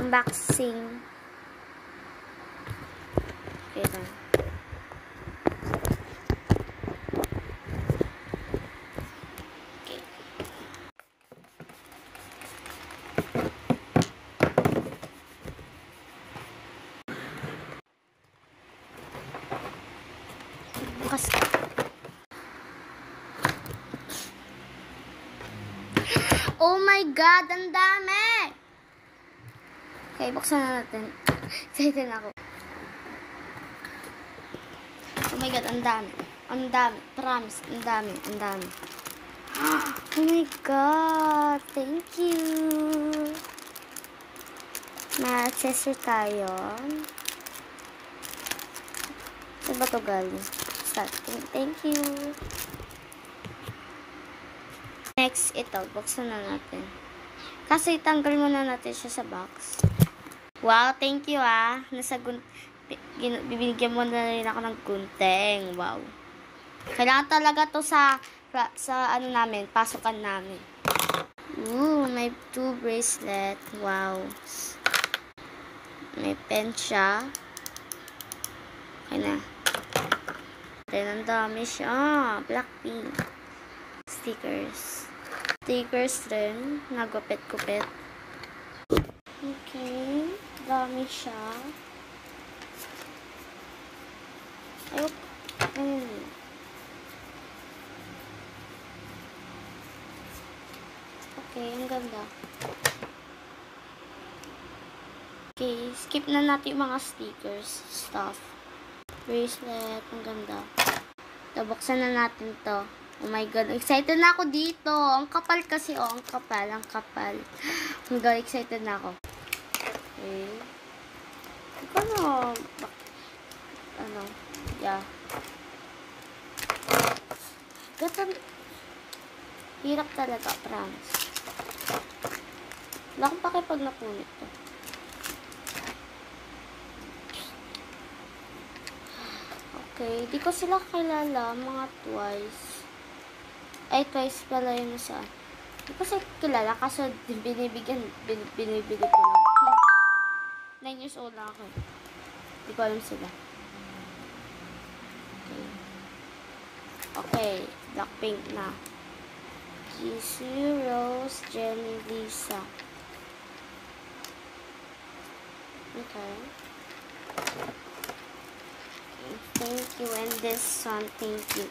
Unboxing. Okay lang. Okay. Bukas. Oh my God! Ang dami! Okay, buksan na natin. Excited na ako. Oh my God, ang dami. Ang dami. Promise, ang dami. Ang dami. Oh my God! Thank you! May accessory tayo. Saan ba ito galing? Thank you! Next, ito. Buksan na natin. Kasi tanggal muna natin siya sa box. Wow, thank you bibigyan mo na rin ako ng gunting. Wow. Kailangan talaga to sa ano namin, pasukan namin. Ooh, may 2 bracelet. Wow. May pen siya. Okay na. Then, ang dami siya. Blackpink. Stickers. Stickers rin. Nagupit-kupit. Okay. Dami siya. Ayok. Okay, ang ganda. Okay, skip na natin yung mga stickers. Stuff. Bracelet. Ang ganda. Tabuksan na natin to. Oh my God. Excited na ako dito. Ang kapal kasi. Oh, ang kapal. Ang kapal. Oh my God. Excited na ako. Okay. Ano? Yeah. Gatan. Hirap talaga. Promise. Wala akong pake pag napunit to. Okay. Di ko sila kilala. Mga Twice. Ay, Twice pala yun sa. Di ko sila kilala. Kaso binibili ko lang. 9 years old lang ako. Di ko alam sila. Okay. Okay. Blackpink na. Jisoo, Rose, Jennie, Lisa. Okay. Thank you. And this one, thank you.